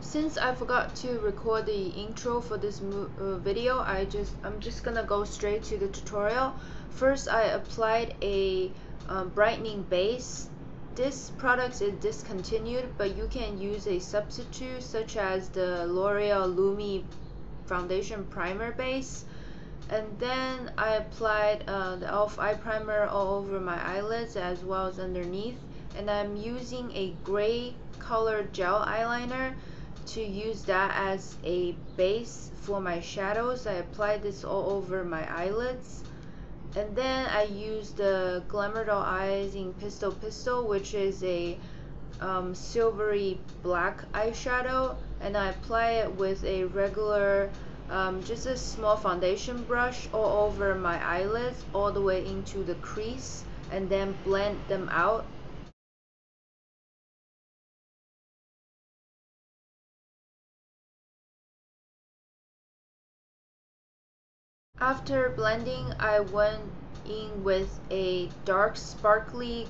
Since I forgot to record the intro for this video, I'm just gonna go straight to the tutorial. First, I applied a brightening base. This product is discontinued, but you can use a substitute such as the L'Oreal Lumi Foundation Primer Base. And then I applied the e.l.f. eye primer all over my eyelids as well as underneath. And I'm using a gray colored gel eyeliner to use that as a base for my shadows. I applied this all over my eyelids. And then I used the Glamour Doll Eyes in Pistol Pistol, which is a silvery black eyeshadow, and I apply it with a regular just a small foundation brush all over my eyelids all the way into the crease, and then blend them out. After blending, I went in with a dark sparkly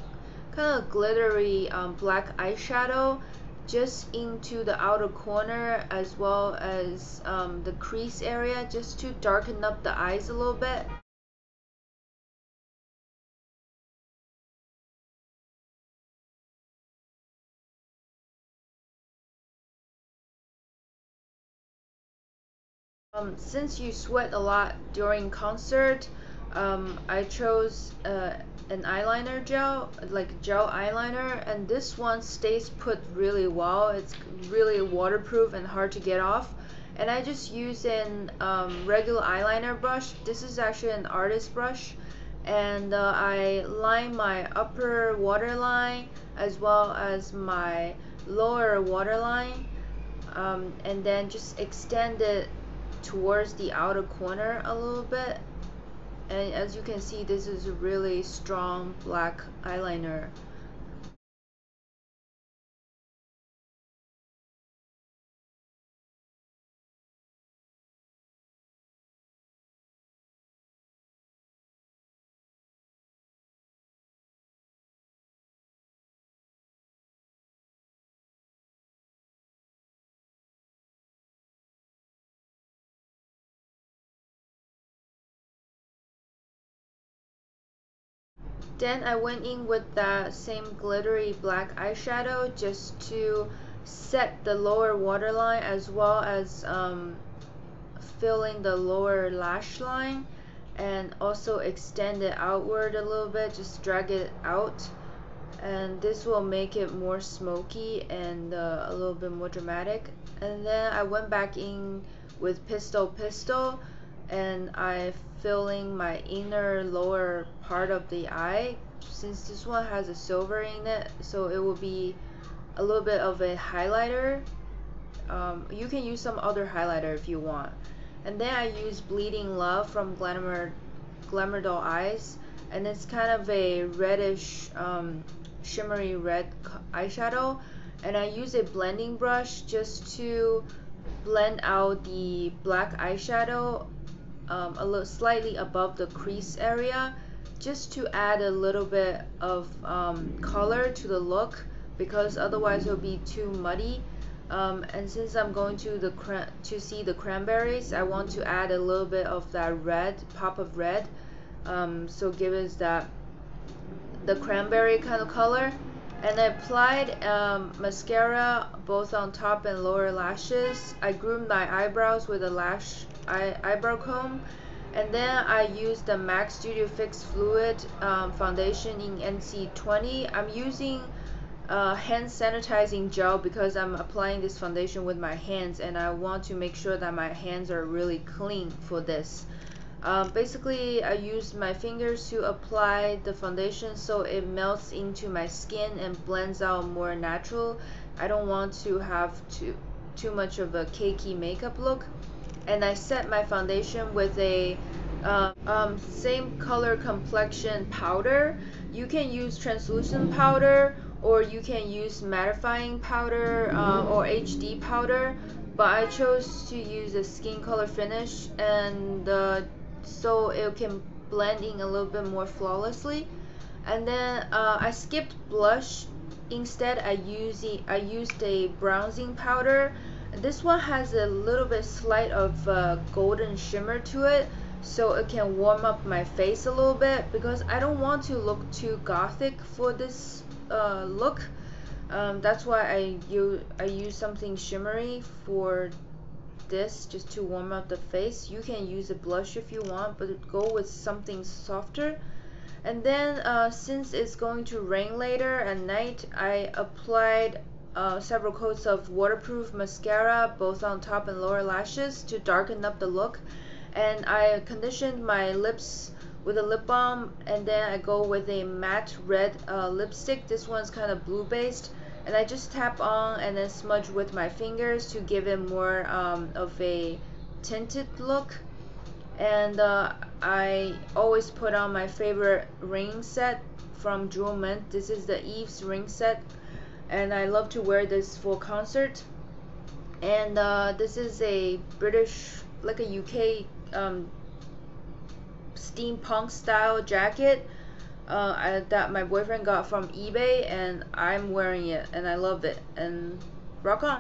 kind of glittery black eyeshadow just into the outer corner as well as the crease area, just to darken up the eyes a little bit. Since you sweat a lot during concert, I chose an eyeliner gel, like gel eyeliner, and this one stays put really well. It's really waterproof and hard to get off. And I just use an regular eyeliner brush. This is actually an artist brush, and I line my upper waterline as well as my lower waterline, and then just extend it towards the outer corner a little bit. And as you can see, this is a really strong black eyeliner. Then I went in with that same glittery black eyeshadow just to set the lower waterline as well as filling the lower lash line, and also extend it outward a little bit, just drag it out, and this will make it more smoky and a little bit more dramatic. And then I went back in with Pistol Pistol, and I filling my inner lower part of the eye, since this one has a silver in it, so it will be a little bit of a highlighter. You can use some other highlighter if you want. And then I use Bleeding Love from Glamour Doll Eyes, and it's kind of a reddish shimmery red eyeshadow, and I use a blending brush just to blend out the black eyeshadow a little slightly above the crease area, just to add a little bit of color to the look, because otherwise it'll be too muddy. And since I'm going to see the Cranberries, I want to add a little bit of that red, pop of red, so give us the cranberry kind of color. And I applied mascara both on top and lower lashes. I groomed my eyebrows with a eyebrow comb, and then I used the M.A.C Studio Fix Fluid foundation in NC20. I'm using hand sanitizing gel because I'm applying this foundation with my hands, and I want to make sure that my hands are really clean for this. Basically, I use my fingers to apply the foundation so it melts into my skin and blends out more natural. I don't want to have too much of a cakey makeup look. And I set my foundation with a same color complexion powder. You can use translucent powder, or you can use mattifying powder or HD powder, but I chose to use a skin color finish, and so it can blend in a little bit more flawlessly. And then I skipped blush. Instead, I used a bronzing powder, This one has a little bit slight of golden shimmer to it, so it can warm up my face a little bit because I don't want to look too gothic for this look. That's why I use something shimmery for this, just to warm up the face. You can use a blush if you want, but go with something softer. And then since it's going to rain later at night, I applied several coats of waterproof mascara both on top and lower lashes to darken up the look. And I conditioned my lips with a lip balm, and then I go with a matte red lipstick. This one's kind of blue based, and I just tap on and then smudge with my fingers to give it more of a tinted look. And I always put on my favorite ring set from JewelMint. This is the e.l.f. ring set, and I love to wear this for concert. And this is a British, like a UK steampunk style jacket that my boyfriend got from eBay, and I'm wearing it and I love it. And rock on.